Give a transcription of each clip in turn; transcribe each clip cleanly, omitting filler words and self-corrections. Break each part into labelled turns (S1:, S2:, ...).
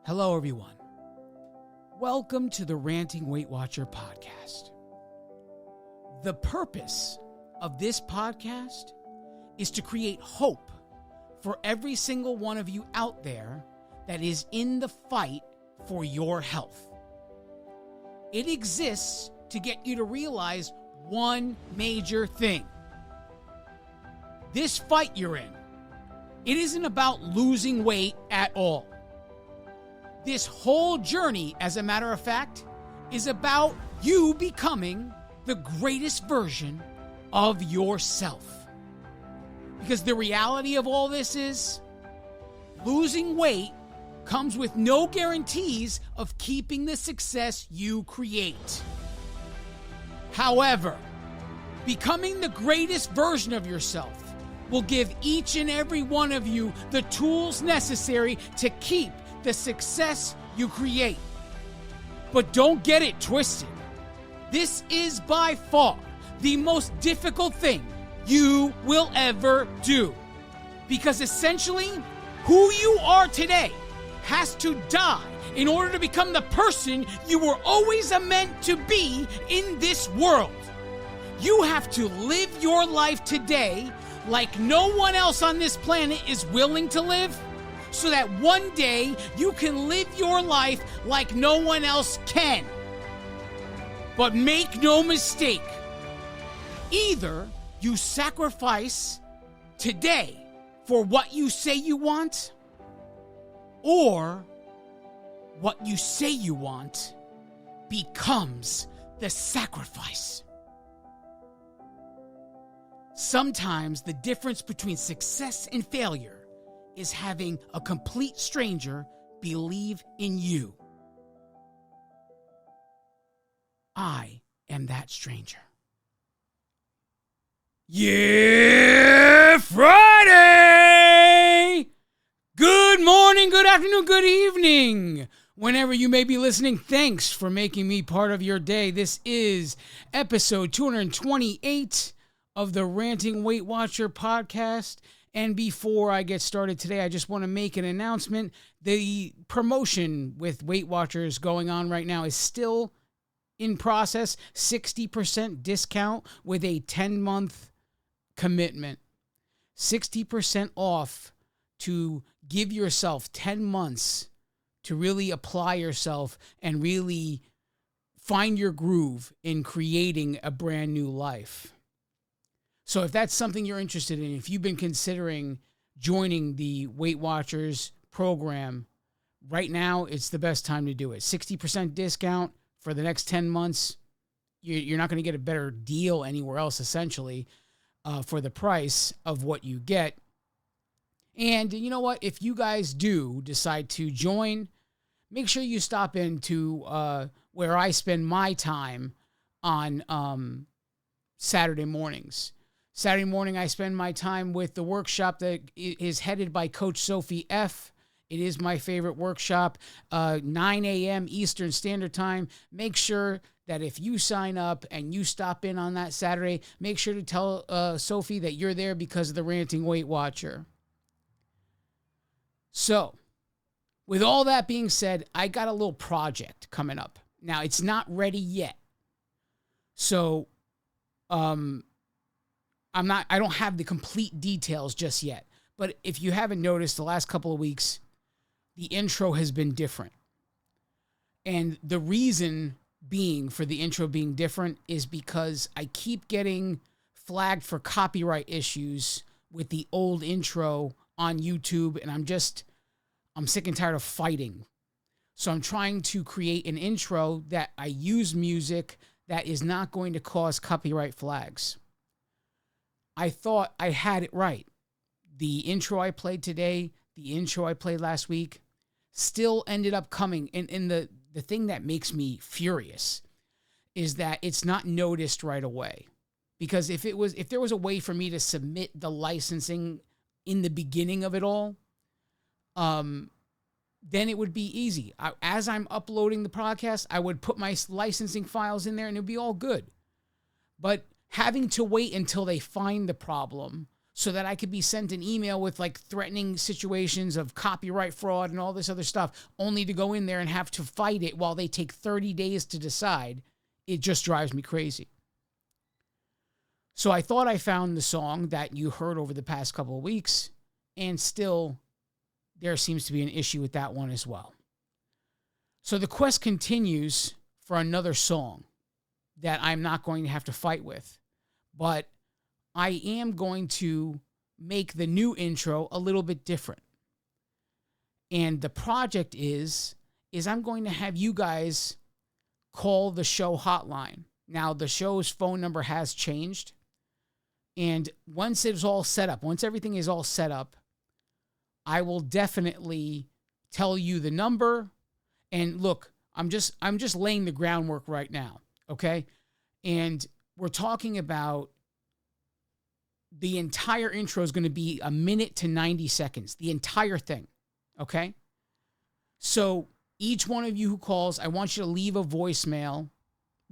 S1: Hello, everyone. Welcome to the Ranting Weight Watcher podcast. The purpose of this podcast is to create hope for every single one of you out there that is in the fight for your health. It exists to get you to realize one major thing. This fight you're in, it isn't about losing weight at all. This whole journey, as a matter of fact, is about you becoming the greatest version of yourself. Because the reality of all this is, losing weight comes with no guarantees of keeping the success you create. However, becoming the greatest version of yourself will give each and every one of you the tools necessary to keep the success you create. But don't get it twisted. This is by far the most difficult thing you will ever do. Because essentially, who you are today has to die in order to become the person you were always meant to be in this world. You have to live your life today like no one else on this planet is willing to live, so that one day you can live your life like no one else can. But make no mistake, either you sacrifice today for what you say you want, or what you say you want becomes the sacrifice. Sometimes the difference between success and failure is having a complete stranger believe in you. I am that stranger. Yeah, Friday! Good morning, good afternoon, good evening. Whenever you may be listening, thanks for making me part of your day. This is episode 228 of the Ranting Weight Watcher podcast. And before I get started today, I just want to make an announcement. The promotion with Weight Watchers going on right now is still in process. 60% discount with a 10-month commitment. 60% off to give yourself 10 months to really apply yourself and really find your groove in creating a brand new life. So if that's something you're interested in, if you've been considering joining the Weight Watchers program, right now it's the best time to do it. 60% discount for the next 10 months. You're not going to get a better deal anywhere else, essentially, for the price of what you get. And you know what? If you guys do decide to join, make sure you stop into where I spend my time on Saturday mornings. Saturday morning, I spend my time with the workshop that is headed by Coach Sophie F. It is my favorite workshop, 9 a.m. Eastern Standard Time. Make sure that if you sign up and you stop in on that Saturday, make sure to tell Sophie that you're there because of the Ranting Weight Watcher. So, with all that being said, I got a little project coming up. Now, it's not ready yet. So, I don't have the complete details just yet. But if you haven't noticed, the last couple of weeks, the intro has been different. And the reason being for the intro being different is because I keep getting flagged for copyright issues with the old intro on YouTube, and I'm sick and tired of fighting. So I'm trying to create an intro that I use music that is not going to cause copyright flags. I thought I had it right. The intro I played today, the intro I played last week, still ended up coming. And the thing that makes me furious is that it's not noticed right away. Because if there was a way for me to submit the licensing in the beginning of it all, then it would be easy. As I'm uploading the podcast, I would put my licensing files in there and it'd be all good. But having to wait until they find the problem so that I could be sent an email with like threatening situations of copyright fraud and all this other stuff, only to go in there and have to fight it while they take 30 days to decide. It just drives me crazy. So I thought I found the song that you heard over the past couple of weeks, and still there seems to be an issue with that one as well. So the quest continues for another song that I'm not going to have to fight with, but I am going to make the new intro a little bit different. And the project is I'm going to have you guys call the show hotline. Now, the show's phone number has changed. And once it's all set up, once everything is all set up, I will definitely tell you the number. And look, I'm just laying the groundwork right now, okay? And we're talking about the entire intro is going to be 1 minute to 90 seconds, the entire thing, okay? So each one of you who calls, I want you to leave a voicemail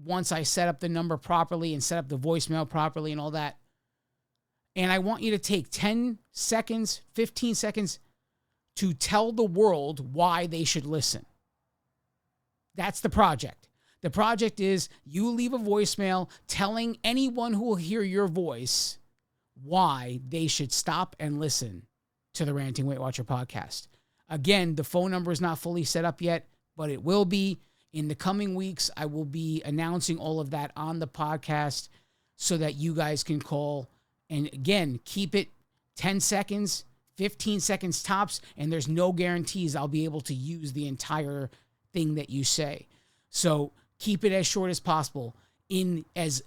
S1: once I set up the number properly and set up the voicemail properly and all that. And I want you to take 10 seconds, 15 seconds to tell the world why they should listen. That's the project. The project is you leave a voicemail telling anyone who will hear your voice why they should stop and listen to the Ranting Weight Watcher podcast. Again, the phone number is not fully set up yet, but it will be. In the coming weeks, I will be announcing all of that on the podcast so that you guys can call. And again, keep it 10 seconds, 15 seconds tops, and there's no guarantees I'll be able to use the entire thing that you say. So keep it as short as possible, in as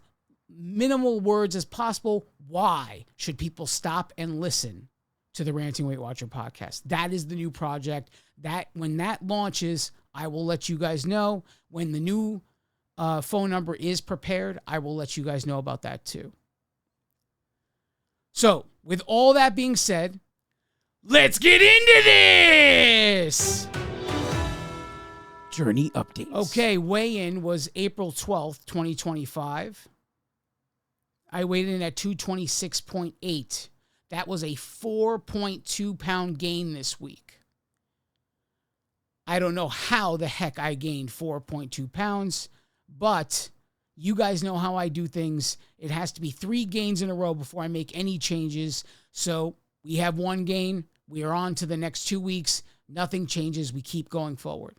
S1: minimal words as possible. Why should people stop and listen to the Ranting Weight Watcher podcast? That is the new project. That when that launches, I will let you guys know. When the new phone number is prepared, I will let you guys know about that too. So, with all that being said, let's get into this!
S2: Journey updates.
S1: Okay, weigh-in was April 12th, 2025. I weighed in at 226.8. That was a 4.2 pound gain this week. I don't know how the heck I gained 4.2 pounds, but you guys know how I do things. It has to be 3 gains in a row before I make any changes. So we have 1 gain. We are on to the next 2 weeks. Nothing changes. We keep going forward.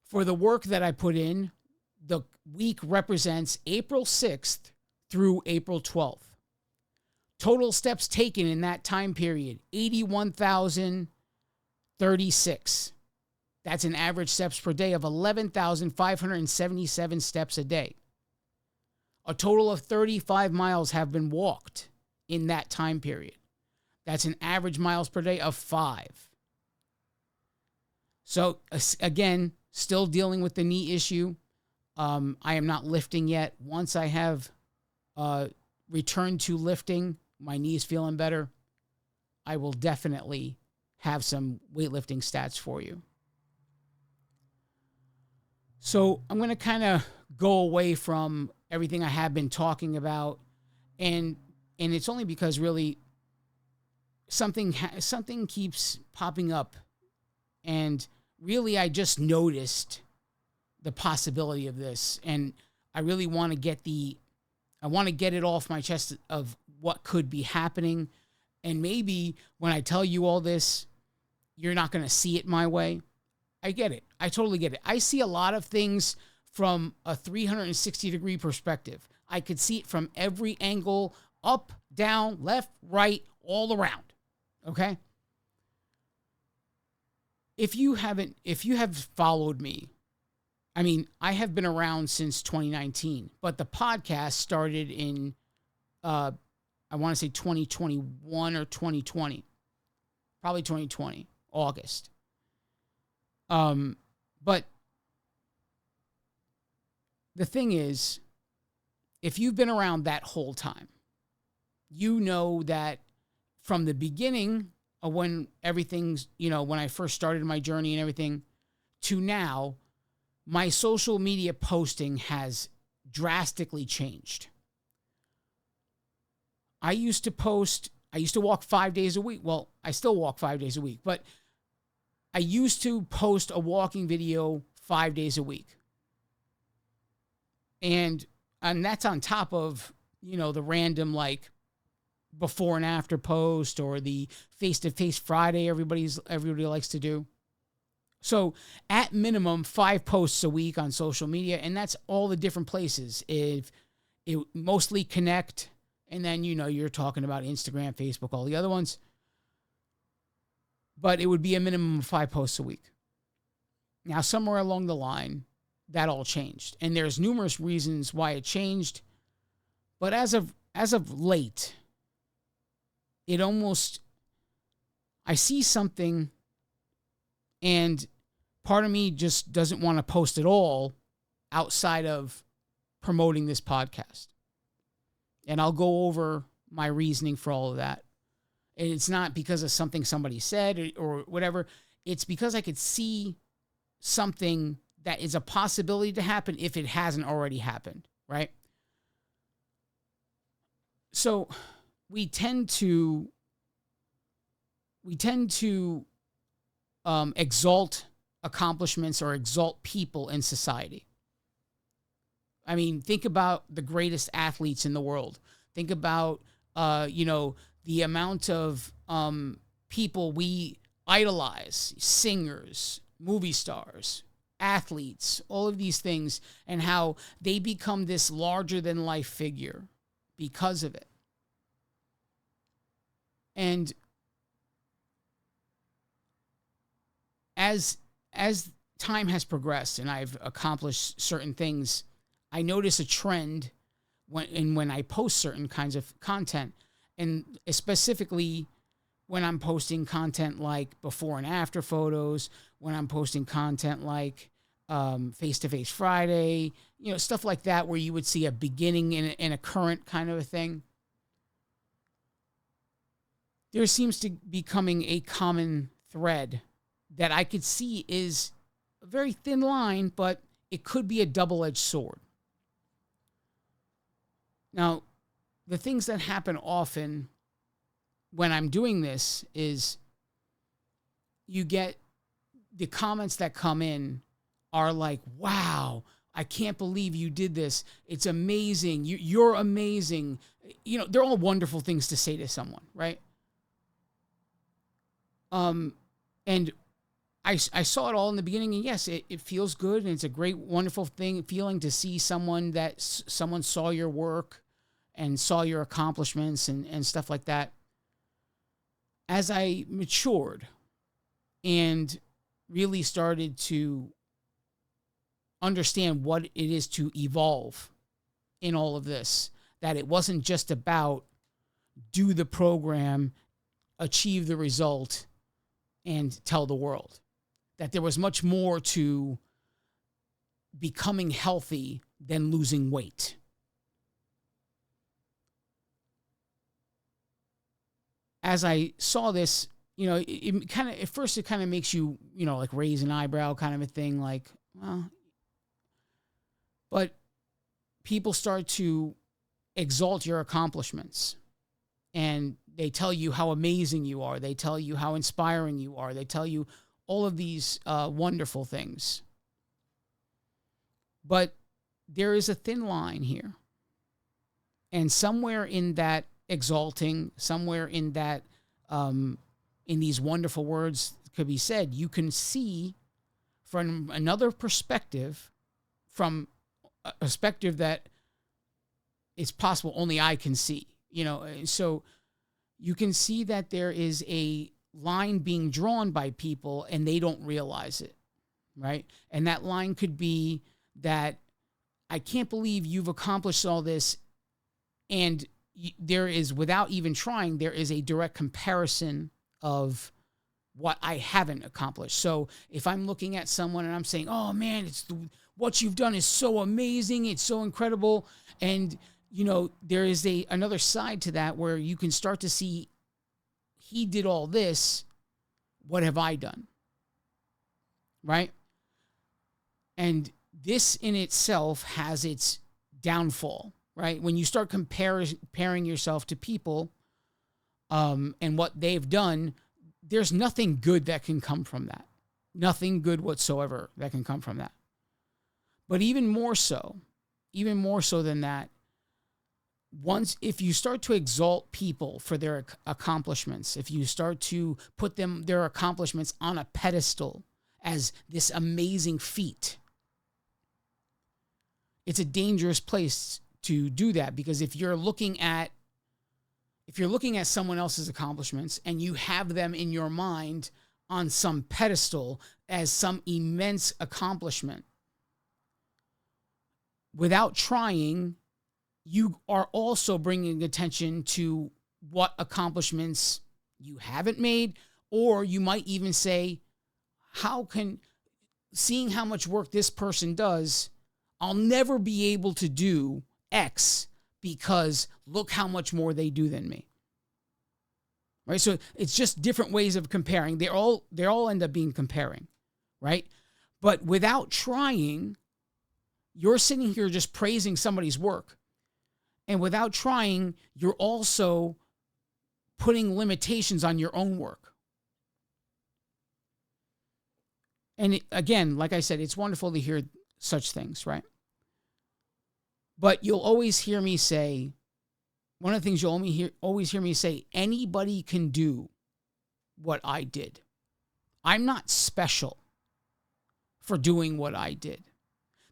S1: For the work that I put in, the week represents April 6th through April 12th. Total steps taken in that time period, 81,036. That's an average steps per day of 11,577 steps a day. A total of 35 miles have been walked in that time period. That's an average miles per day of 5. So again, still dealing with the knee issue. I am not lifting yet. Once I have returned to lifting, my knee's feeling better, I will definitely have some weightlifting stats for you. So I'm going to kind of go away from everything I have been talking about, and it's only because really something keeps popping up, and really I just noticed the possibility of this, and I really want to get it off my chest of what could be happening. And maybe when I tell you all this, you're not going to see it my way. I get it. I totally get it. I see a lot of things from a 360-degree perspective. I could see it from every angle, up, down, left, right, all around. Okay? If you have followed me, I mean, I have been around since 2019, but the podcast started in, I want to say 2021 or 2020. Probably 2020, August. But the thing is, if you've been around that whole time, you know that from the beginning of when everything's, when I first started my journey and everything, to now, my social media posting has drastically changed. I used to walk 5 days a week. Well, I still walk 5 days a week, but I used to post a walking video 5 days a week. And that's on top of, the random like before and after post or the face-to-face Friday everybody likes to do. So at minimum 5 posts a week on social media, and that's all the different places. If it mostly Connect, and then you're talking about Instagram, Facebook, all the other ones. But it would be a minimum of 5 posts a week. Now, somewhere along the line, that all changed. And there's numerous reasons why it changed. But as of late, I see something, and part of me just doesn't want to post at all outside of promoting this podcast. And I'll go over my reasoning for all of that. And it's not because of something somebody said or whatever. It's because I could see something that is a possibility to happen if it hasn't already happened, right? So we tend to exalt accomplishments or exalt people in society. I mean, think about the greatest athletes in the world. Think about, the amount of people we idolize, singers, movie stars, athletes, all of these things, and how they become this larger-than-life figure because of it. And as time has progressed and I've accomplished certain things, I notice a trend when I post certain kinds of content, and specifically when I'm posting content like before and after photos, when I'm posting content like face-to-face Friday, stuff like that, where you would see a beginning and a current kind of a thing. There seems to be becoming a common thread that I could see is a very thin line, but it could be a double-edged sword. Now, the things that happen often when I'm doing this is you get the comments that come in are like, wow, I can't believe you did this. It's amazing. You're amazing. They're all wonderful things to say to someone, right? And I saw it all in the beginning, and yes, it feels good, and it's a great, wonderful feeling to see someone saw your work and saw your accomplishments and stuff like that. As I matured and really started to understand what it is to evolve in all of this, that it wasn't just about do the program, achieve the result, and tell the world. That there was much more to becoming healthy than losing weight. As I saw this, it kind of, at first it kind of makes you, like raise an eyebrow kind of a thing, like, well, but people start to exalt your accomplishments, and they tell you how amazing you are. They tell you how inspiring you are. They tell you all of these wonderful things. But there is a thin line here. And somewhere in that exalting, somewhere in that, in these wonderful words could be said, you can see from another perspective, from a perspective that it's possible only I can see, so you can see that there is a line being drawn by people and they don't realize it, right? And that line could be that I can't believe you've accomplished all this, and there is, without even trying, there is a direct comparison of what I haven't accomplished. So if I'm looking at someone and I'm saying, oh man, what you've done is so amazing, it's so incredible, and there is another side to that where you can start to see, he did all this, what have I done? Right? And this in itself has its downfall, right? When you start comparing yourself to people and what they've done, there's nothing good that can come from that. Nothing good whatsoever that can come from that. But even more so than that, if you start to exalt people for their accomplishments, if you start to put their accomplishments on a pedestal as this amazing feat, it's a dangerous place to do that, because if you're looking at someone else's accomplishments and you have them in your mind on some pedestal as some immense accomplishment, without trying, you are also bringing attention to what accomplishments you haven't made, or you might even say, seeing how much work this person does, I'll never be able to do X because look how much more they do than me. Right? So it's just different ways of comparing. They all end up being comparing, right? But without trying, you're sitting here just praising somebody's work. And without trying, you're also putting limitations on your own work. And again, like I said, it's wonderful to hear such things, right? But you'll always hear me say, one of the things you'll always hear me say, anybody can do what I did. I'm not special for doing what I did.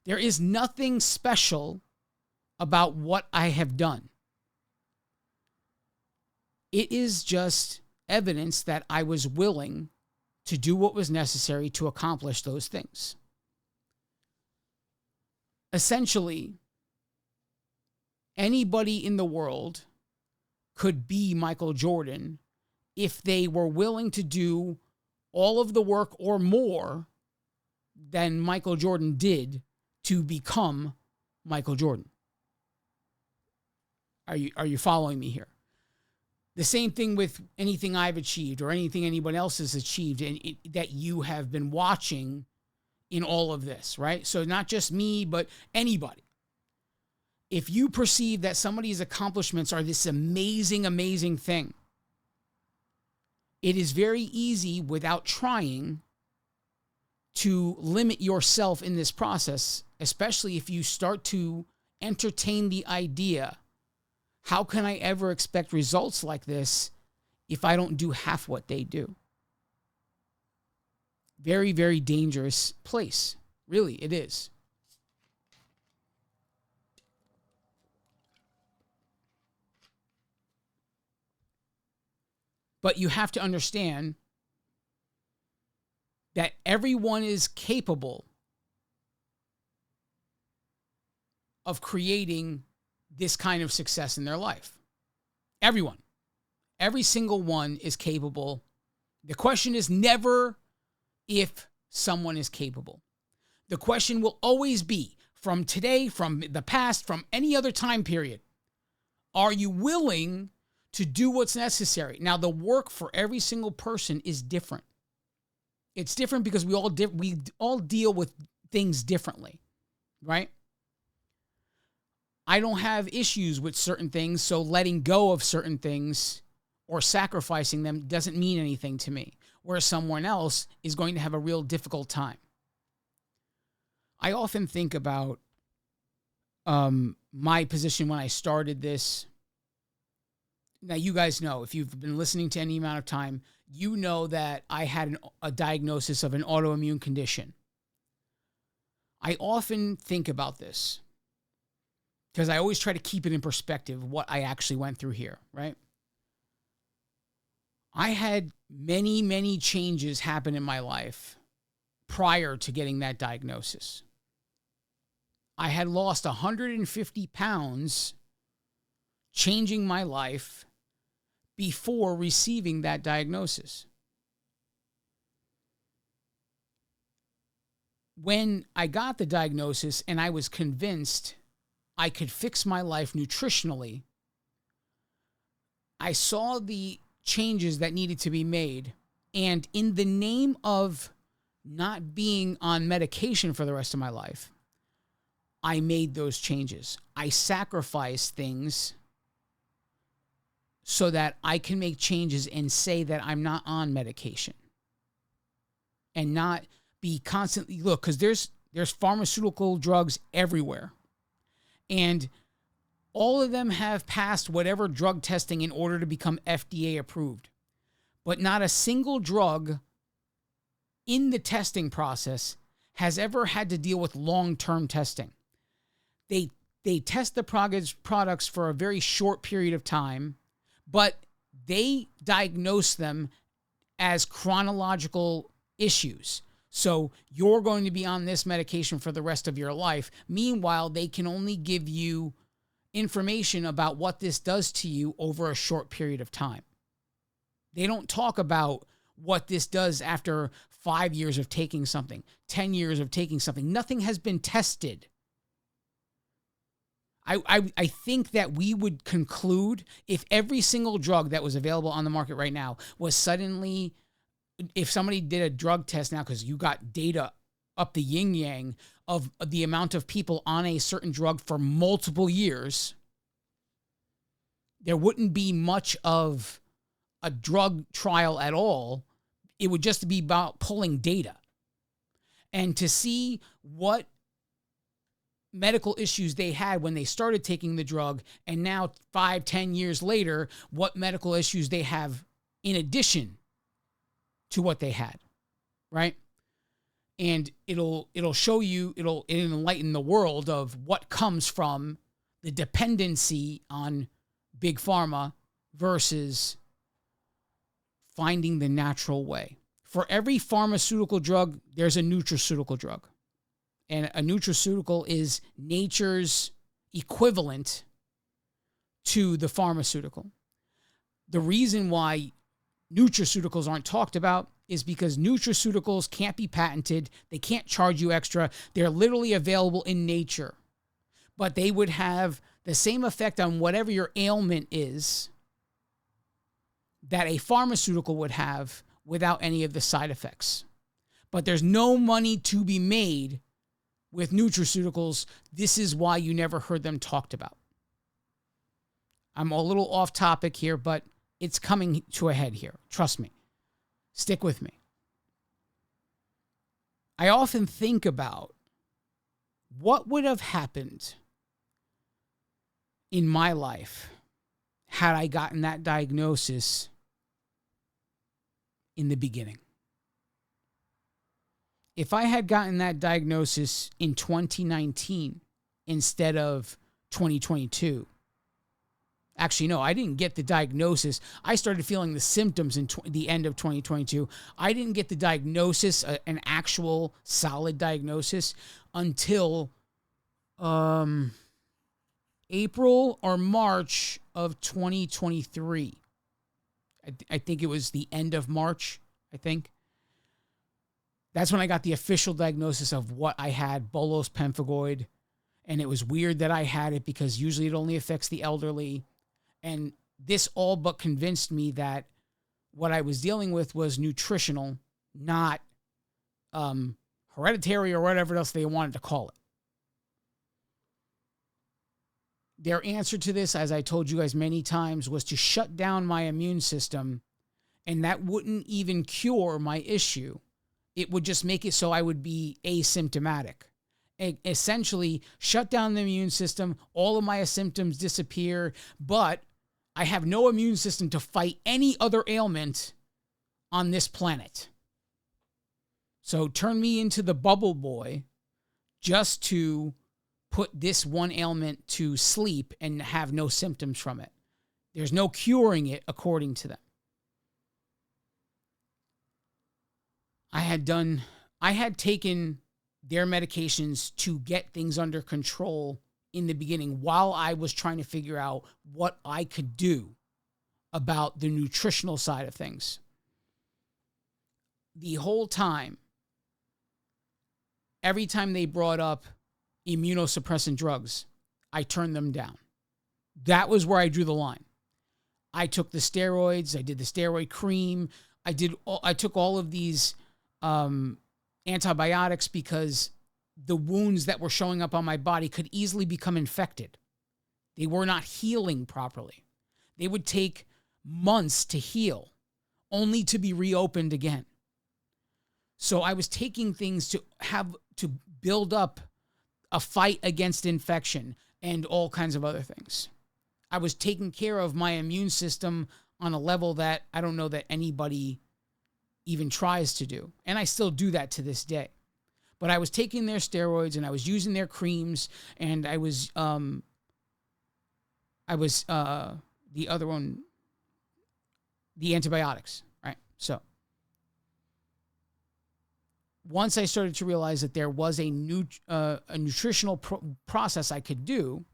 S1: There is nothing special about what I have done. It is just evidence that I was willing to do what was necessary to accomplish those things. Essentially, anybody in the world could be Michael Jordan if they were willing to do all of the work or more than Michael Jordan did to become Michael Jordan. Are you following me here? The same thing with anything I've achieved or anything anyone else has achieved and that you have been watching in all of this, right? So not just me, but anybody. If you perceive that somebody's accomplishments are this amazing, amazing thing, it is very easy without trying to limit yourself in this process, especially if you start to entertain the idea, how can I ever expect results like this if I don't do half what they do? Very, very dangerous place. Really, it is. But you have to understand that everyone is capable of creating this kind of success in their life. Everyone. Every single one is capable. The question is never if someone is capable. The question will always be, from today, from the past, from any other time period, are you willing to do what's necessary? Now, the work for every single person is different. It's different because we all deal with things differently, right? I don't have issues with certain things, so letting go of certain things or sacrificing them doesn't mean anything to me, whereas someone else is going to have a real difficult time. I often think about my position when I started this. Now, you guys know, if you've been listening to any amount of time, you know that I had a diagnosis of an autoimmune condition. I often think about this because I always try to keep it in perspective, what I actually went through here, right? I had many, many changes happen in my life prior to getting that diagnosis. I had lost 150 pounds changing my life before receiving that diagnosis. When I got the diagnosis and I was convinced I could fix my life nutritionally, I saw the changes that needed to be made. And in the name of not being on medication for the rest of my life, I made those changes. I sacrificed things so that I can make changes and say that I'm not on medication and not be constantly, look, because there's pharmaceutical drugs everywhere. And all of them have passed whatever drug testing in order to become FDA approved. But not a single drug in the testing process has ever had to deal with long-term testing. They test the products for a very short period of time, but they diagnose them as chronological issues. So you're going to be on this medication for the rest of your life. Meanwhile, they can only give you information about what this does to you over a short period of time. They don't talk about what this does after 5 years of taking something, 10 years of taking something. Nothing has been tested. I think that we would conclude if every single drug that was available on the market right now was suddenly, if somebody did a drug test now, because you got data up the yin-yang of the amount of people on a certain drug for multiple years, there wouldn't be much of a drug trial at all. It would just be about pulling data. And to see what medical issues they had when they started taking the drug, and now 5-10 years later, what medical issues they have in addition to what they had, right? And it'll show you, it'll enlighten the world of what comes from the dependency on big pharma versus finding the natural way. For every pharmaceutical drug, there's a nutraceutical drug. And a nutraceutical is nature's equivalent to the pharmaceutical. The reason why nutraceuticals aren't talked about is because nutraceuticals can't be patented. They can't charge you extra. They're literally available in nature. But they would have the same effect on whatever your ailment is that a pharmaceutical would have without any of the side effects. But there's no money to be made with nutraceuticals. This is why you never heard them talked about. I'm a little off topic here, but it's coming to a head here. Trust me. Stick with me. I often think about what would have happened in my life had I gotten that diagnosis in the beginning. If I had gotten that diagnosis in 2019 instead of 2022, actually, no, I didn't get the diagnosis. I started feeling the symptoms in the end of 2022. I didn't get the diagnosis, an actual solid diagnosis, until April or March of 2023. I think it was the end of March, I think. That's when I got the official diagnosis of what I had, bullous pemphigoid. And it was weird that I had it because usually it only affects the elderly. And this all but convinced me that what I was dealing with was nutritional, not hereditary or whatever else they wanted to call it. Their answer to this, as I told you guys many times, was to shut down my immune system, and that wouldn't even cure my issue. It would just make it so I would be asymptomatic. Essentially, shut down the immune system, all of my symptoms disappear, but I have no immune system to fight any other ailment on this planet. So turn me into the bubble boy just to put this one ailment to sleep and have no symptoms from it. There's no curing it, according to them. I had taken their medications to get things under control in the beginning while I was trying to figure out what I could do about the nutritional side of things. The whole time, every time they brought up immunosuppressant drugs, I turned them down. That was where I drew the line. I took the steroids. I did the steroid cream. I took all of these antibiotics because the wounds that were showing up on my body could easily become infected. They were not healing properly. They would take months to heal, only to be reopened again. So I was taking things to build up a fight against infection and all kinds of other things. I was taking care of my immune system on a level that I don't know that anybody even tries to do. And I still do that to this day. But I was taking their steroids and I was using their creams, and I was the other one, the antibiotics, right? So once I started to realize that there was a nutritional process I could do,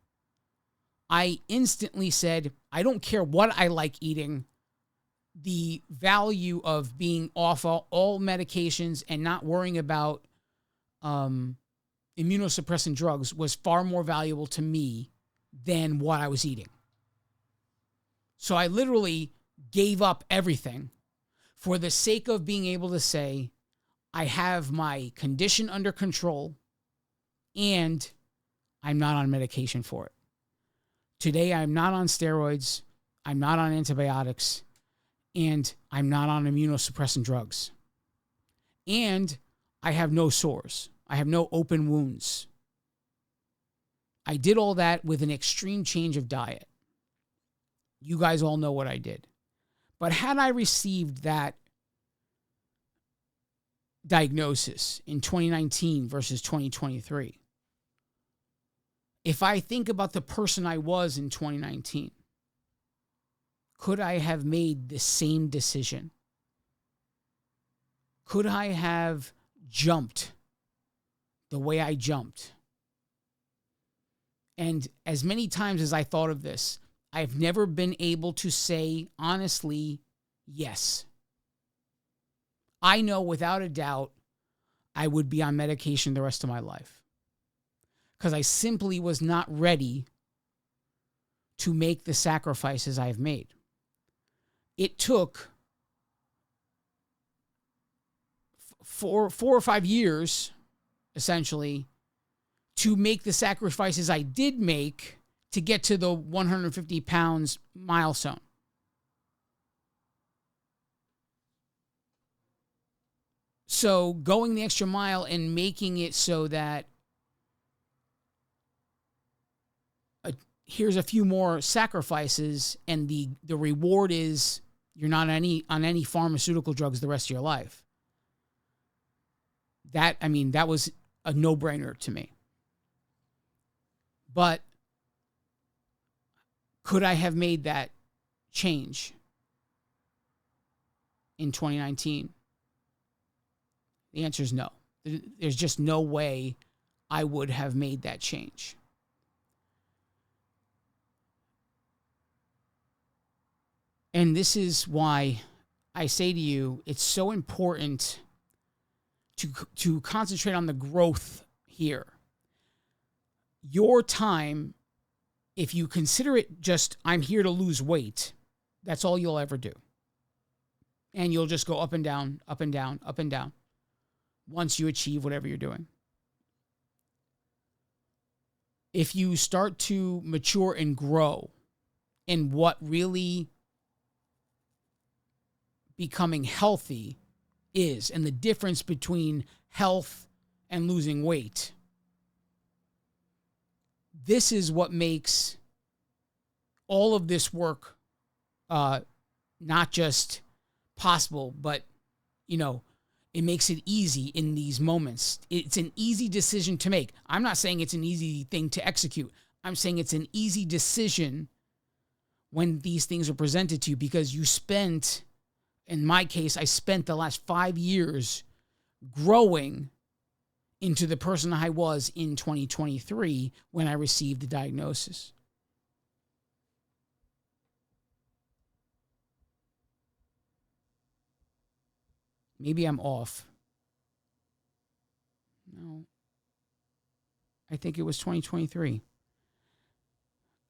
S1: I instantly said, I don't care what I like eating. The value of being off all medications and not worrying about immunosuppressant drugs was far more valuable to me than what I was eating. So I literally gave up everything for the sake of being able to say, I have my condition under control and I'm not on medication for it. Today, I'm not on steroids, I'm not on antibiotics, and I'm not on immunosuppressant drugs. And I have no sores. I have no open wounds. I did all that with an extreme change of diet. You guys all know what I did. But had I received that diagnosis in 2019 versus 2023, if I think about the person I was in 2019, could I have made the same decision? Could I have jumped the way I jumped? And as many times as I thought of this, I've never been able to say honestly, yes. I know without a doubt I would be on medication the rest of my life, because I simply was not ready to make the sacrifices I've made. It took 4 or 5 years, essentially, to make the sacrifices I did make to get to the 150 pounds milestone. So going the extra mile and making it so that here's a few more sacrifices, and the reward is you're not on any pharmaceutical drugs the rest of your life. That was a no-brainer to me. But could I have made that change in 2019? The answer is no. There's just no way I would have made that change. And this is why I say to you, it's so important to concentrate on the growth here. Your time, if you consider it just, I'm here to lose weight, that's all you'll ever do. And you'll just go up and down, up and down, up and down, once you achieve whatever you're doing. If you start to mature and grow in what really becoming healthy is, and the difference between health and losing weight, this is what makes all of this work not just possible, but, it makes it easy in these moments. It's an easy decision to make. I'm not saying it's an easy thing to execute. I'm saying it's an easy decision when these things are presented to you, because you spent, in my case, I spent the last 5 years growing into the person I was in 2023 when I received the diagnosis. Maybe I'm off. No. I think it was 2023.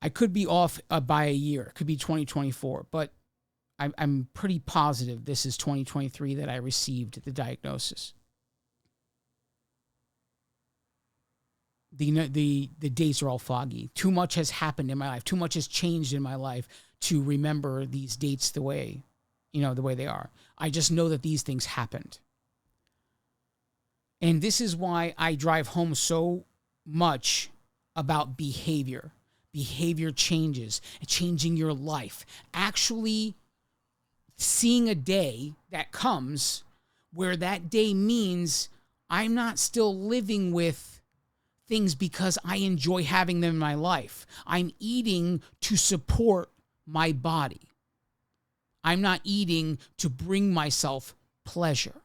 S1: I could be off by a year. It could be 2024, but I'm pretty positive this is 2023 that I received the diagnosis. the dates are all foggy. Too much has happened in my life. Too much has changed in my life to remember these dates the way they are. I just know that these things happened. And this is why I drive home so much about behavior changes, changing your life, actually seeing a day that comes where that day means I'm not still living with things because I enjoy having them in my life. I'm eating to support my body. I'm not eating to bring myself pleasure.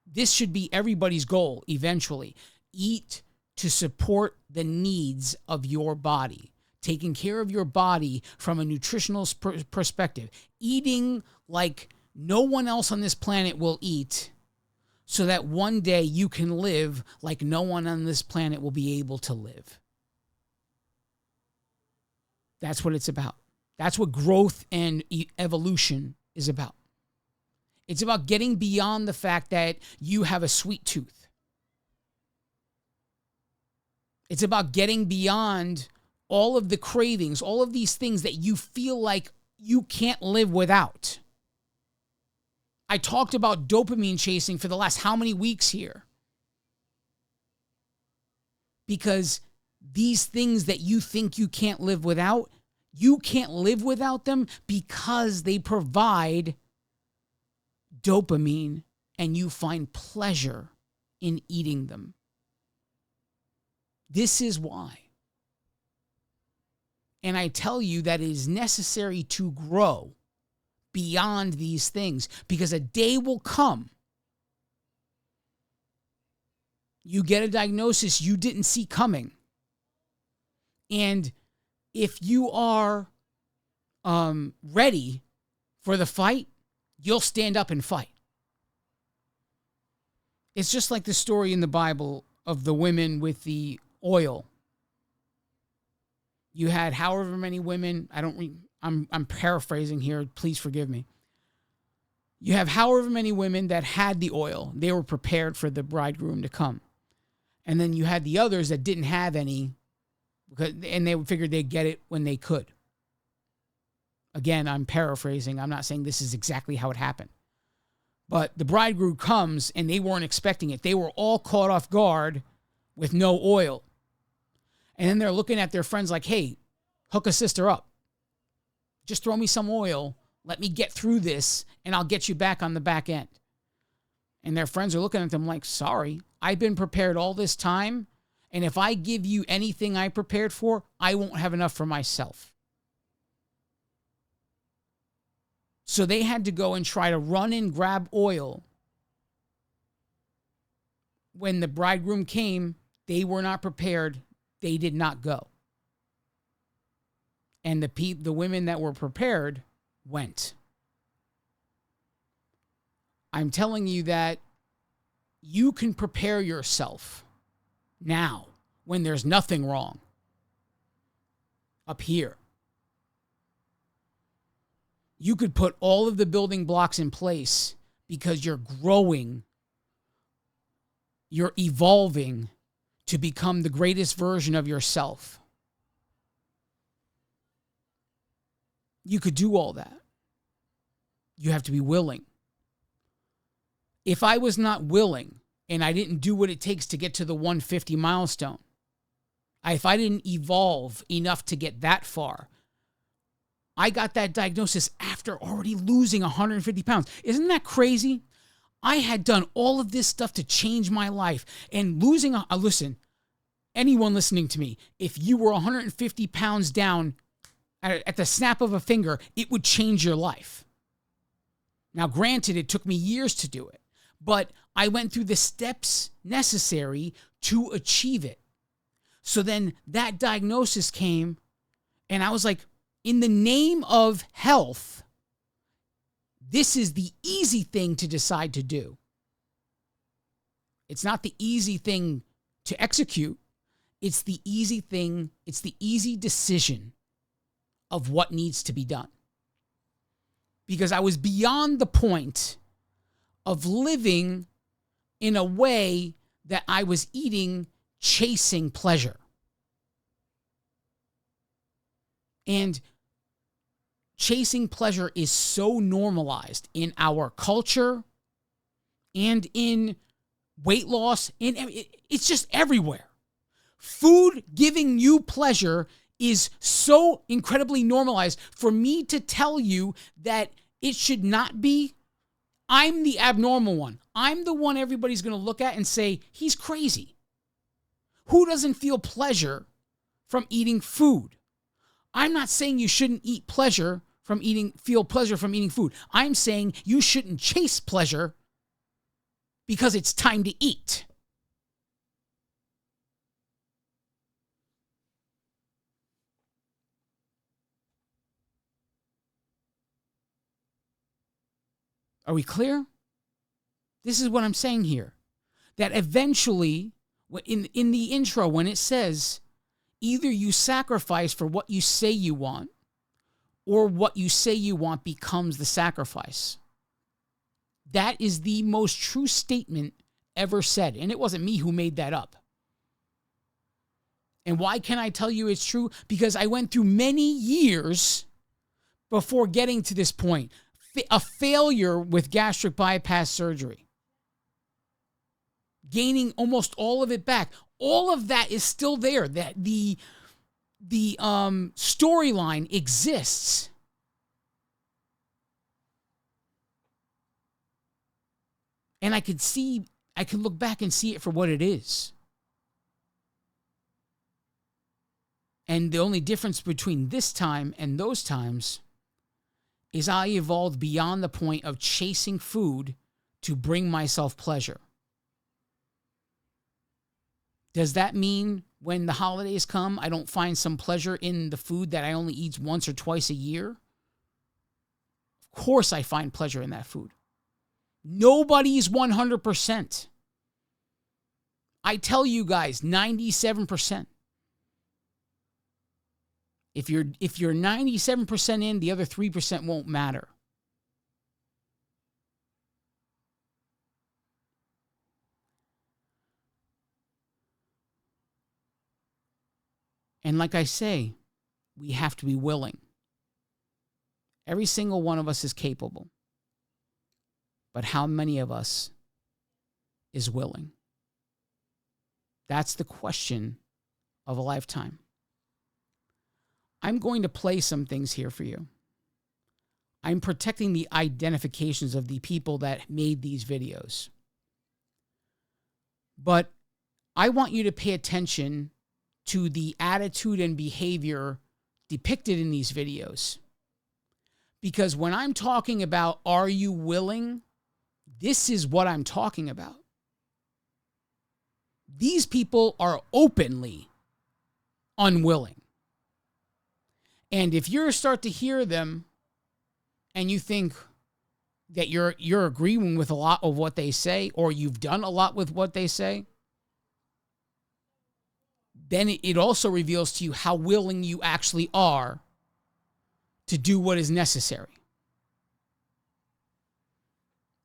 S1: This should be everybody's goal eventually. Eat to support the needs of your body. Taking care of your body from a nutritional perspective. Eating like no one else on this planet will eat, so that one day you can live like no one on this planet will be able to live. That's what it's about. That's what growth and evolution is about. It's about getting beyond the fact that you have a sweet tooth. It's about getting beyond all of the cravings, all of these things that you feel like you can't live without. I talked about dopamine chasing for the last how many weeks here? Because these things that you think you can't live without, you can't live without them because they provide dopamine and you find pleasure in eating them. This is why. And I tell you that it is necessary to grow beyond these things, because a day will come. You get a diagnosis you didn't see coming. And if you are ready for the fight, you'll stand up and fight. It's just like the story in the Bible of the women with the oil. You had however many women, I'm paraphrasing here, please forgive me. You have however many women that had the oil. They were prepared for the bridegroom to come. And then you had the others that didn't have any, and they figured they'd get it when they could. Again, I'm paraphrasing. I'm not saying this is exactly how it happened. But the bridegroom comes, and they weren't expecting it. They were all caught off guard with no oil. And then they're looking at their friends like, hey, hook a sister up. Just throw me some oil. Let me get through this, and I'll get you back on the back end. And their friends are looking at them like, sorry, I've been prepared all this time, and if I give you anything I prepared for, I won't have enough for myself. So they had to go and try to run and grab oil. When the bridegroom came, they were not prepared. They did not go. And the women that were prepared went. I'm telling you that you can prepare yourself now when there's nothing wrong up here. You could put all of the building blocks in place because you're growing, you're evolving to become the greatest version of yourself. You could do all that. You have to be willing. If I was not willing and I didn't do what it takes to get to the 150 milestone, if I didn't evolve enough to get that far, I got that diagnosis after already losing 150 pounds. Isn't that crazy? I had done all of this stuff to change my life, and losing, listen, anyone listening to me, if you were 150 pounds down at the snap of a finger, it would change your life. Now, granted, it took me years to do it, but I went through the steps necessary to achieve it. So then that diagnosis came, and I was like, in the name of health, this is the easy thing to decide to do. It's not the easy thing to execute. It's the easy thing. It's the easy decision of what needs to be done. Because I was beyond the point of living in a way that I was eating chasing pleasure. And chasing pleasure is so normalized in our culture and in weight loss. It's just everywhere. Food giving you pleasure is so incredibly normalized. For me to tell you that it should not be, I'm the abnormal one. I'm the one everybody's going to look at and say, he's crazy. Who doesn't feel pleasure from eating food? I'm not saying you shouldn't feel pleasure from eating food. I'm saying you shouldn't chase pleasure because it's time to eat. Are we clear? This is what I'm saying here. That eventually, in the intro, when it says, either you sacrifice for what you say you want, or what you say you want becomes the sacrifice. That is the most true statement ever said. And it wasn't me who made that up. And why can I tell you it's true? Because I went through many years before getting to this point. A failure with gastric bypass surgery. Gaining almost all of it back. All of that is still there. That the storyline exists. And I could look back and see it for what it is. And the only difference between this time and those times is I evolved beyond the point of chasing food to bring myself pleasure. Does that mean when the holidays come, I don't find some pleasure in the food that I only eat once or twice a year? Of course I find pleasure in that food. Nobody's 100%. I tell you guys, 97%. If you're 97% in, the other 3% won't matter. And like I say, we have to be willing. Every single one of us is capable. But how many of us is willing? That's the question of a lifetime. I'm going to play some things here for you. I'm protecting the identifications of the people that made these videos. But I want you to pay attention to the attitude and behavior depicted in these videos. Because when I'm talking about, are you willing? This is what I'm talking about. These people are openly unwilling. And if you start to hear them and you think that you're agreeing with a lot of what they say, or you've done a lot with what they say, then it also reveals to you how willing you actually are to do what is necessary.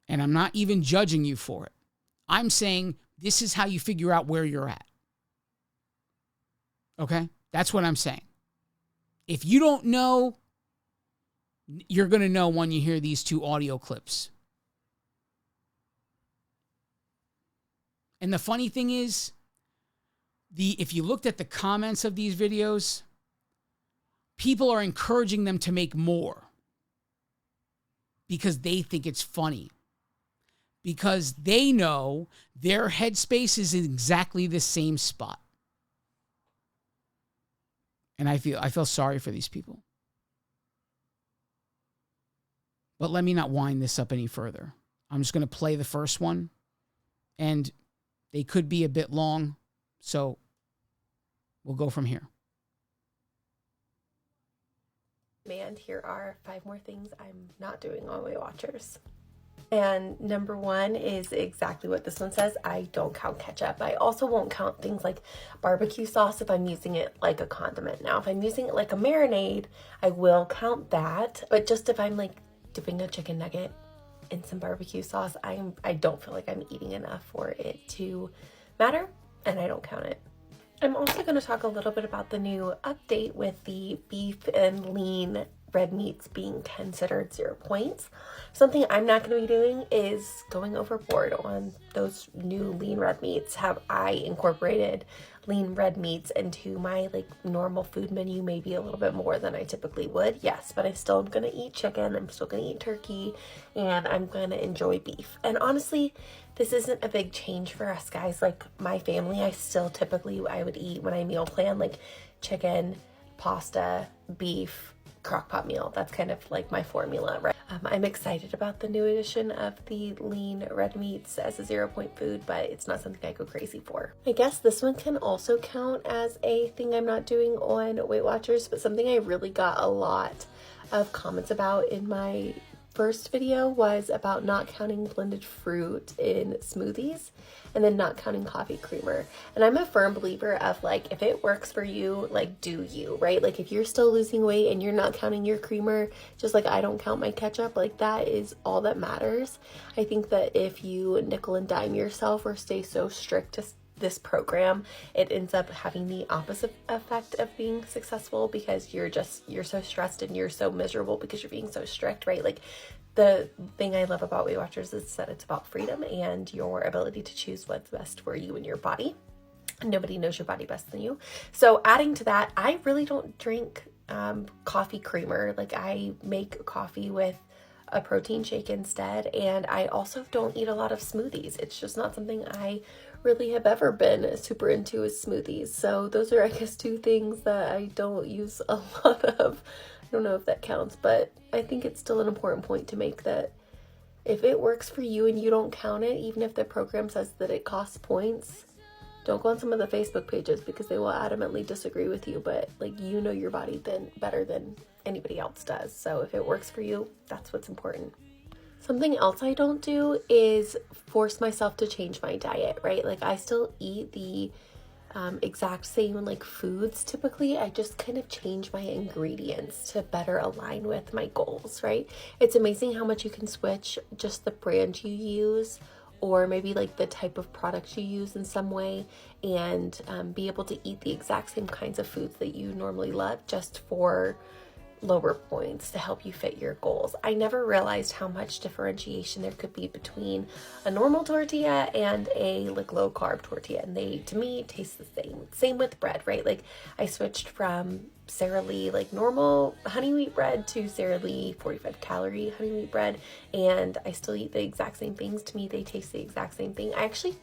S1: And I'm not even judging you for it. I'm saying this is how you figure out where you're at. Okay? That's what I'm saying. If you don't know, you're going to know when you hear these two audio clips. And the funny thing is, if you looked at the comments of these videos, people are encouraging them to make more because they think it's funny. Because they know their headspace is in exactly the same spot. And I feel sorry for these people. But let me not wind this up any further. I'm just going to play the first one. And they could be a bit long. So we'll go from here.
S2: And here are 5 more things I'm not doing on Weight Watchers. And number 1 is exactly what this one says. I don't count ketchup. I also won't count things like barbecue sauce if I'm using it like a condiment. Now, if I'm using it like a marinade, I will count that. But just if I'm like dipping a chicken nugget in some barbecue sauce, I don't feel like I'm eating enough for it to matter, and I don't count it. I'm also going to talk a little bit about the new update with the beef and lean red meats being considered 0 points. Something I'm not going to be doing is going overboard on those new lean red meats. Have I incorporated lean red meats into my like normal food menu, maybe a little bit more than I typically would? Yes, but I still am going to eat chicken, I'm still going to eat turkey, and I'm going to enjoy beef. And honestly, this isn't a big change for us guys. Like my family, I would eat when I meal plan like chicken, pasta, beef, crock-pot meal. That's kind of like my formula, right? I'm excited about the new addition of the lean red meats as a 0 point food, but it's not something I go crazy for. I guess this one can also count as a thing I'm not doing on Weight Watchers, but something I really got a lot of comments about in my first video was about not counting blended fruit in smoothies and then not counting coffee creamer. And I'm a firm believer of like, if it works for you, like do you, right? Like if you're still losing weight and you're not counting your creamer, just like I don't count my ketchup, like that is all that matters. I think that if you nickel and dime yourself or stay so strict to this program, it ends up having the opposite effect of being successful, because you're so stressed and you're so miserable because you're being so strict, right? Like the thing I love about Weight Watchers is that it's about freedom and your ability to choose what's best for you and your body. Nobody knows your body best than you. So adding to that, I really don't drink coffee creamer. Like I make coffee with a protein shake instead, and I also don't eat a lot of smoothies. It's just not something I really have ever been super into, is smoothies. So those are, I guess, 2 things that I don't use a lot of. I don't know if that counts, but I think it's still an important point to make, that if it works for you and you don't count it, even if the program says that it costs points, don't go on some of the Facebook pages because they will adamantly disagree with you, but like you know your body then better than anybody else does. So if it works for you, that's what's important. Something else I don't do is force myself to change my diet, right? Like I still eat the exact same like foods typically. I just kind of change my ingredients to better align with my goals, right? It's amazing how much you can switch just the brand you use, or maybe like the type of products you use in some way, and be able to eat the exact same kinds of foods that you normally love just for lower points to help you fit your goals. I never realized how much differentiation there could be between a normal tortilla and a like low carb tortilla, and they to me taste the same. Same with bread, right? Like I switched from Sara Lee like normal honey wheat bread to Sara Lee 45 calorie honey wheat bread, and I still eat the exact same things. To me they taste the exact same thing. I actually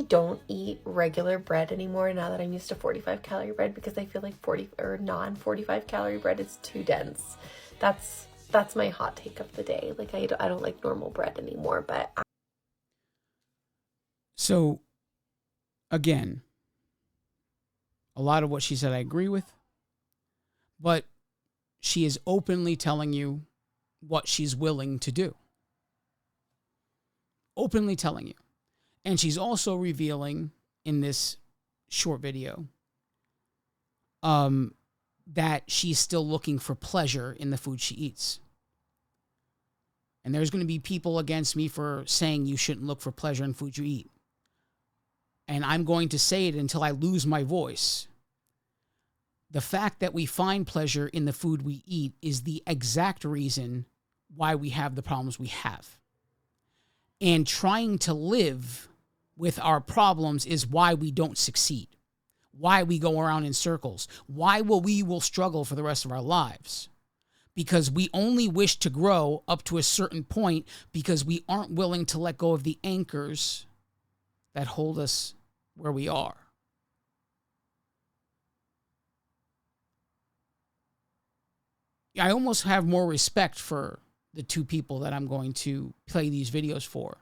S2: don't eat regular bread anymore now that I'm used to 45 calorie bread, because I feel like 40 or non 45 calorie bread is too dense. That's my hot take of the day. Like I don't like normal bread anymore, but
S1: So again, a lot of what she said I agree with, but she is openly telling you what she's willing to do. Openly telling you. And she's also revealing in this short video that she's still looking for pleasure in the food she eats. And there's going to be people against me for saying you shouldn't look for pleasure in food you eat. And I'm going to say it until I lose my voice. The fact that we find pleasure in the food we eat is the exact reason why we have the problems we have. And trying to live with our problems is why we don't succeed, why we go around in circles, why we will struggle for the rest of our lives. Because we only wish to grow up to a certain point because we aren't willing to let go of the anchors that hold us where we are. I almost have more respect for the 2 people that I'm going to play these videos for,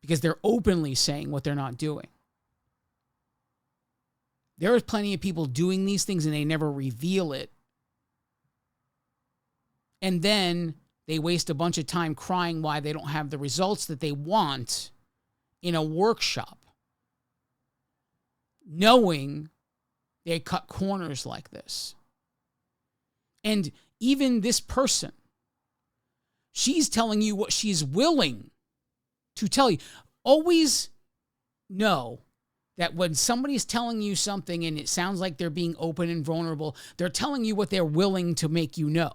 S1: because they're openly saying what they're not doing. There is plenty of people doing these things and they never reveal it. And then they waste a bunch of time crying why they don't have the results that they want in a workshop, knowing they cut corners like this. And even this person, she's telling you what she's willing to tell you. Always know that when somebody's telling you something and it sounds like they're being open and vulnerable, they're telling you what they're willing to make you know.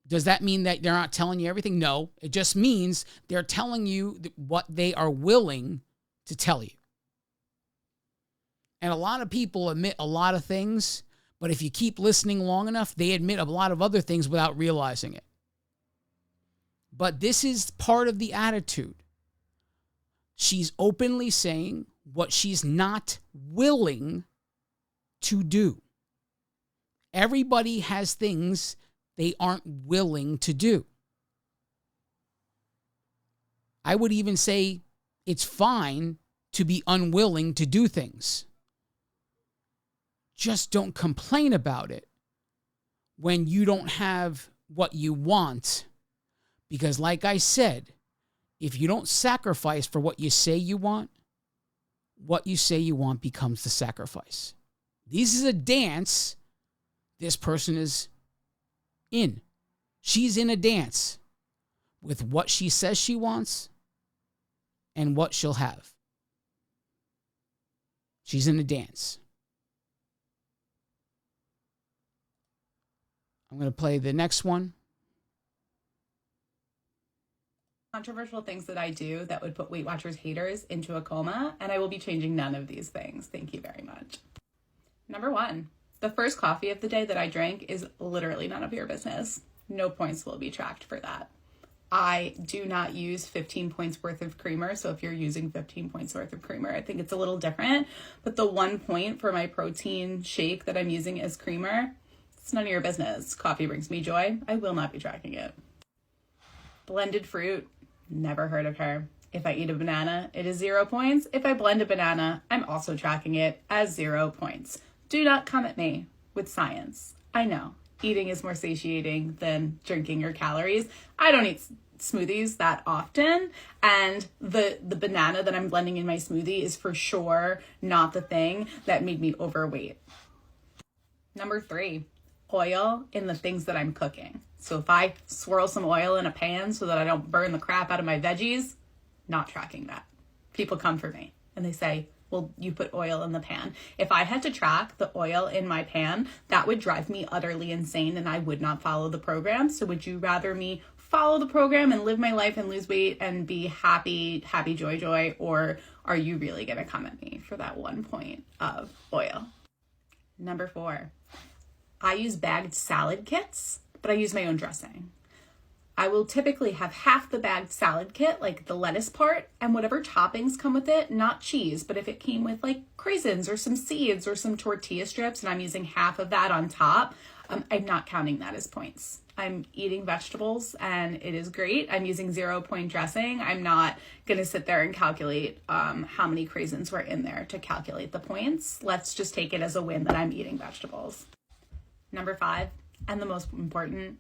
S1: Does that mean that they're not telling you everything? No, it just means they're telling you what they are willing to tell you. And a lot of people admit a lot of things, but if you keep listening long enough, they admit a lot of other things without realizing it. But this is part of the attitude. She's openly saying what she's not willing to do. Everybody has things they aren't willing to do. I would even say it's fine to be unwilling to do things. Just don't complain about it when you don't have what you want. Because like I said, if you don't sacrifice for what you say you want, what you say you want becomes the sacrifice. This is a dance this person is in. She's in a dance with what she says she wants and what she'll have. She's in a dance. I'm going to play the next one.
S3: Controversial things that I do that would put Weight Watchers haters into a coma, and I will be changing none of these things. Thank you very much. Number 1, the first coffee of the day that I drank is literally none of your business. No points will be tracked for that. I do not use 15 points worth of creamer, so if you're using 15 points worth of creamer, I think it's a little different. But the 1 point for my protein shake that I'm using as creamer, it's none of your business. Coffee brings me joy. I will not be tracking it. Blended fruit, never heard of her. If I eat a banana, it is 0 points. If I blend a banana, I'm also tracking it as 0 points. Do not come at me with science. I know eating is more satiating than drinking your calories. I don't eat smoothies that often, and the banana that I'm blending in my smoothie is for sure not the thing that made me overweight. Number 3, oil in the things that I'm cooking. So if I swirl some oil in a pan so that I don't burn the crap out of my veggies, not tracking that. People come for me and they say, well, you put oil in the pan. If I had to track the oil in my pan, that would drive me utterly insane and I would not follow the program. So would you rather me follow the program and live my life and lose weight and be happy, joy, or are you really going to come at me for that 1 point of oil? Number 4, I use bagged salad kits, but I use my own dressing. I will typically have half the bagged salad kit, like the lettuce part, and whatever toppings come with it, not cheese, but if it came with like craisins or some seeds or some tortilla strips and I'm using half of that on top, I'm not counting that as points. I'm eating vegetables and it is great. I'm using 0 point dressing. I'm not going to sit there and calculate how many craisins were in there to calculate the points. Let's just take it as a win that I'm eating vegetables. Number 5, and the most important,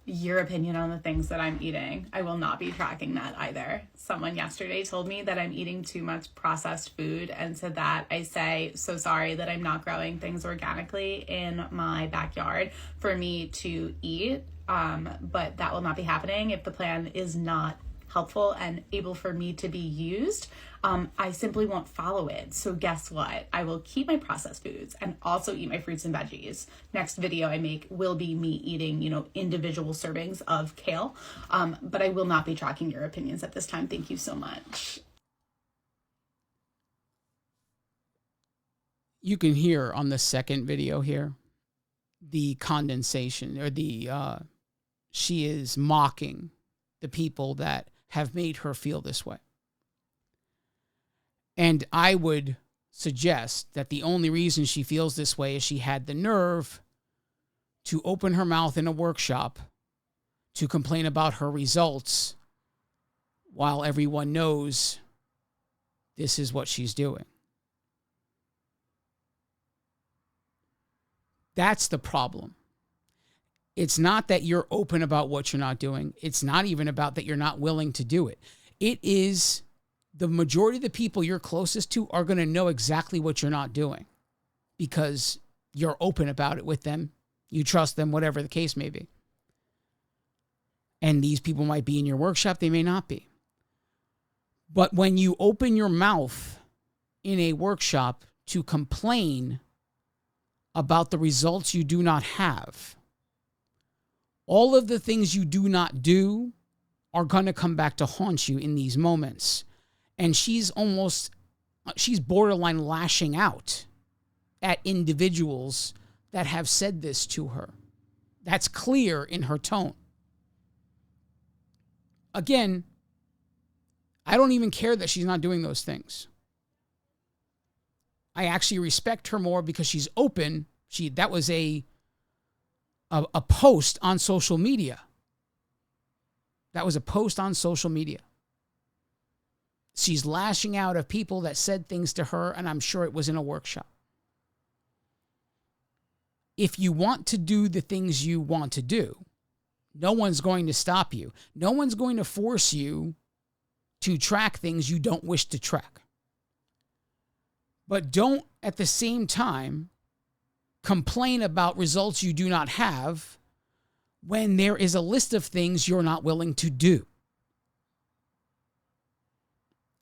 S3: your opinion on the things that I'm eating. I will not be tracking that either. Someone yesterday told me that I'm eating too much processed food, and to that I say, so sorry that I'm not growing things organically in my backyard for me to eat, but that will not be happening if the plan is not helpful and able for me to be used. I simply won't follow it. So guess what? I will keep my processed foods and also eat my fruits and veggies. Next video I make will be me eating, individual servings of kale. But I will not be tracking your opinions at this time. Thank you so much.
S1: You can hear on the second video here, the condensation or she is mocking the people that have made her feel this way. And I would suggest that the only reason she feels this way is she had the nerve to open her mouth in a workshop to complain about her results while everyone knows this is what she's doing. That's the problem. It's not that you're open about what you're not doing. It's not even about that you're not willing to do it. It is the majority of the people you're closest to are going to know exactly what you're not doing because you're open about it with them. You trust them, whatever the case may be. And these people might be in your workshop. They may not be. But when you open your mouth in a workshop to complain about the results you do not have, all of the things you do not do are going to come back to haunt you in these moments. And she's borderline lashing out at individuals that have said this to her. That's clear in her tone. Again, I don't even care that she's not doing those things. I actually respect her more because she's open. That was a post on social media. That was a post on social media. She's lashing out at people that said things to her, and I'm sure it was in a workshop. If you want to do the things you want to do, no one's going to stop you. No one's going to force you to track things you don't wish to track. But don't, at the same time, complain about results you do not have when there is a list of things you're not willing to do.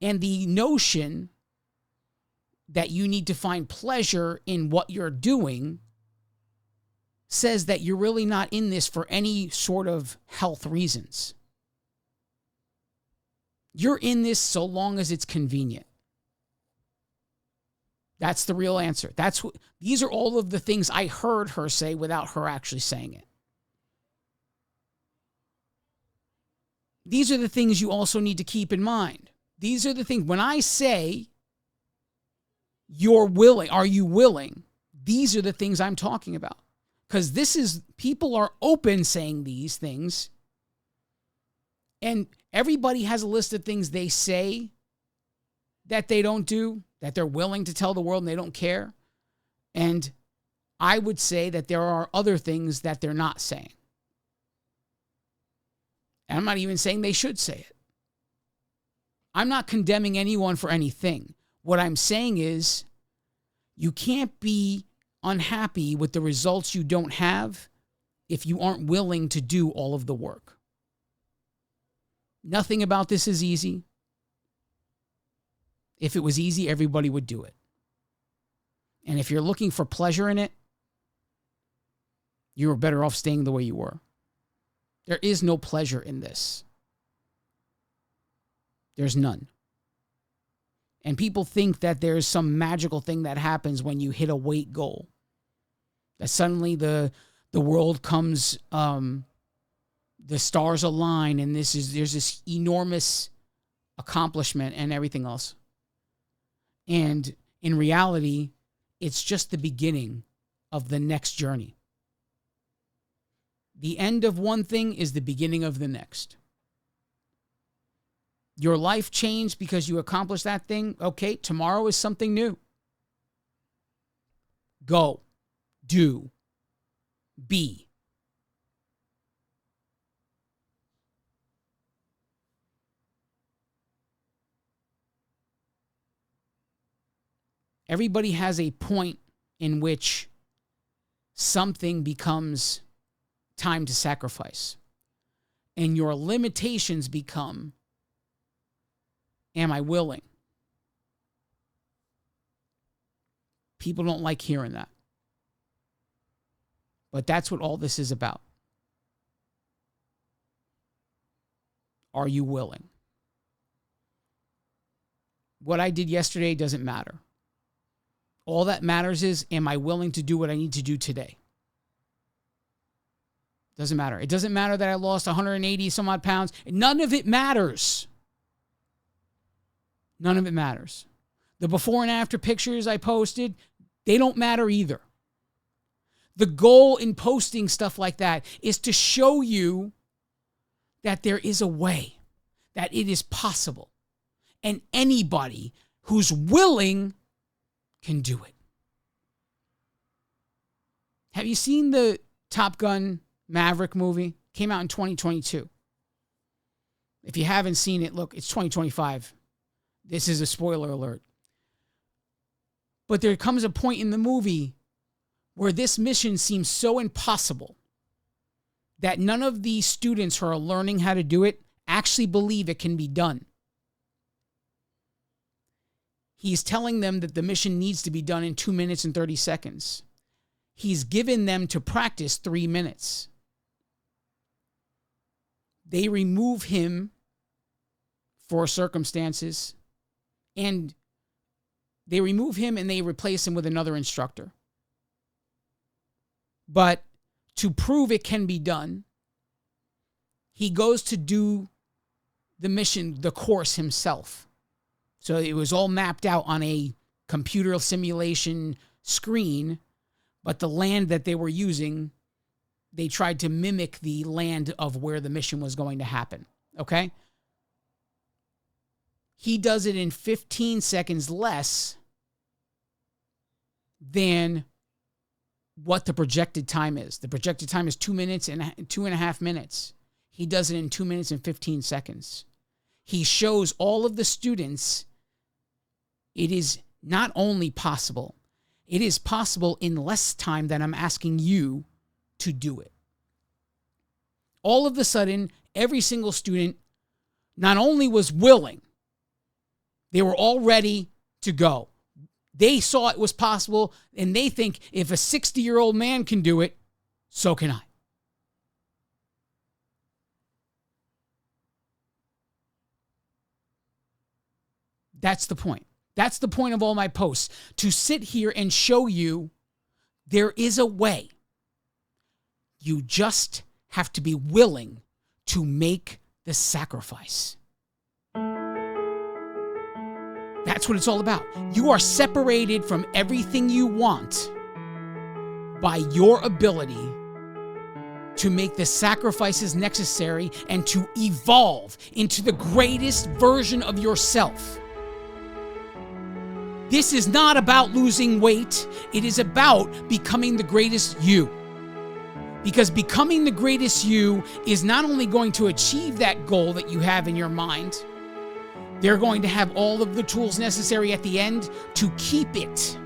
S1: And the notion that you need to find pleasure in what you're doing says that you're really not in this for any sort of health reasons. You're in this so long as it's convenient. That's the real answer. These are all of the things I heard her say without her actually saying it. These are the things you also need to keep in mind. These are the things, when I say you're willing, are you willing? These are the things I'm talking about. Because people are open saying these things. And everybody has a list of things they say that they don't do, that they're willing to tell the world and they don't care. And I would say that there are other things that they're not saying. And I'm not even saying they should say it. I'm not condemning anyone for anything. What I'm saying is you can't be unhappy with the results you don't have if you aren't willing to do all of the work. Nothing about this is easy. If it was easy, everybody would do it. And if you're looking for pleasure in it, you were better off staying the way you were. There is no pleasure in this. There's none. And people think that there's some magical thing that happens when you hit a weight goal. That suddenly the world comes, the stars align, and there's this enormous accomplishment and everything else. And in reality, it's just the beginning of the next journey. The end of one thing is the beginning of the next. Your life changed because you accomplished that thing. Okay, tomorrow is something new. Go. Do. Be. Everybody has a point in which something becomes time to sacrifice. And your limitations become, am I willing? People don't like hearing that. But that's what all this is about. Are you willing? What I did yesterday doesn't matter. All that matters is, am I willing to do what I need to do today? Doesn't matter. It doesn't matter that I lost 180 some odd pounds. None of it matters. None of it matters. The before and after pictures I posted, they don't matter either. The goal in posting stuff like that is to show you that there is a way, that it is possible. And anybody who's willing can do it. Have you seen the Top Gun Maverick movie? Came out in 2022. If you haven't seen it, look, it's 2025. This is a spoiler alert. But there comes a point in the movie where this mission seems so impossible that none of the students who are learning how to do it actually believe it can be done. He's telling them that the mission needs to be done in 2 minutes and 30 seconds. He's given them to practice 3 minutes. They remove him for circumstances, and they remove him and they replace him with another instructor. But to prove it can be done, he goes to do the mission, the course himself. So it was all mapped out on a computer simulation screen, but the land that they were using, they tried to mimic the land of where the mission was going to happen. Okay? He does it in 15 seconds less than what the projected time is. The projected time is 2 minutes and 2.5 minutes. He does it in 2 minutes and 15 seconds. He shows all of the students it is not only possible, it is possible in less time than I'm asking you to do it. All of a sudden, every single student not only was willing, they were all ready to go. They saw it was possible, and they think if a 60-year-old man can do it, so can I. That's the point. That's the point of all my posts, to sit here and show you there is a way. You just have to be willing to make the sacrifice. That's what it's all about. You are separated from everything you want by your ability to make the sacrifices necessary and to evolve into the greatest version of yourself. This is not about losing weight. It is about becoming the greatest you. Because becoming the greatest you is not only going to achieve that goal that you have in your mind, they're going to have all of the tools necessary at the end to keep it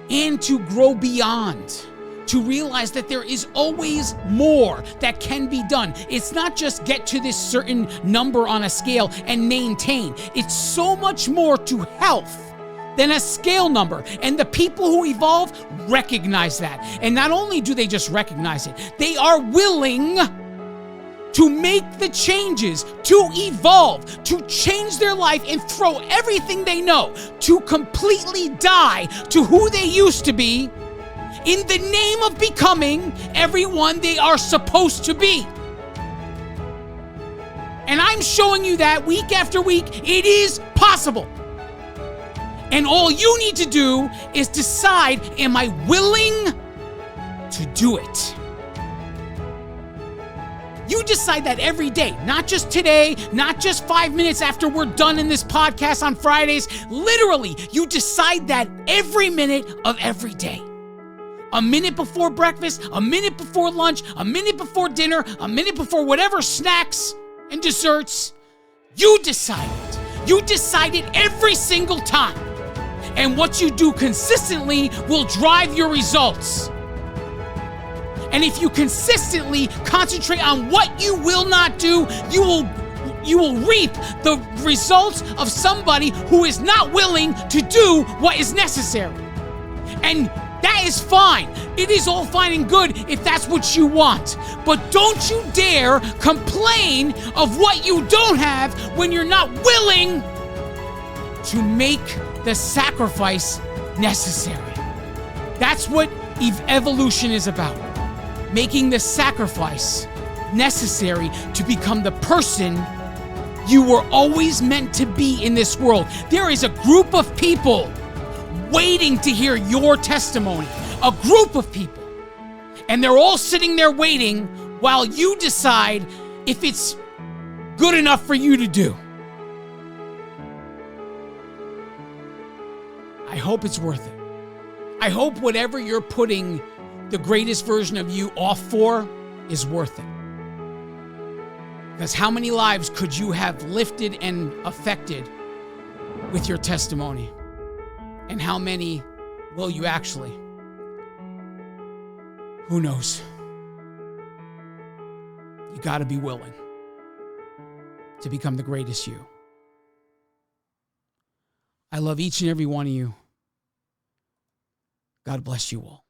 S1: and to grow beyond, to realize that there is always more that can be done. It's not just get to this certain number on a scale and maintain. It's so much more to health than a scale number. And the people who evolve recognize that. And not only do they just recognize it, they are willing to make the changes, to evolve, to change their life and throw everything they know, to completely die to who they used to be in the name of becoming everyone they are supposed to be. And I'm showing you that week after week, it is possible. And all you need to do is decide, am I willing to do it? You decide that every day, not just today, not just 5 minutes after we're done in this podcast on Fridays. Literally, you decide that every minute of every day. A minute before breakfast, a minute before lunch, a minute before dinner, a minute before whatever snacks and desserts. You decide it. You decide it every single time. And what you do consistently will drive your results. And if you consistently concentrate on what you will not do, you will reap the results of somebody who is not willing to do what is necessary. And that is fine. It is all fine and good if that's what you want. But don't you dare complain of what you don't have when you're not willing to make the sacrifice necessary. That's what evolution is about. Making the sacrifice necessary to become the person you were always meant to be in this world. There is a group of people waiting to hear your testimony. A group of people. And they're all sitting there waiting while you decide if it's good enough for you to do. I hope it's worth it. I hope whatever you're putting the greatest version of you off for is worth it. Because how many lives could you have lifted and affected with your testimony? And how many will you actually? Who knows? You got to be willing to become the greatest you. I love each and every one of you. God bless you all.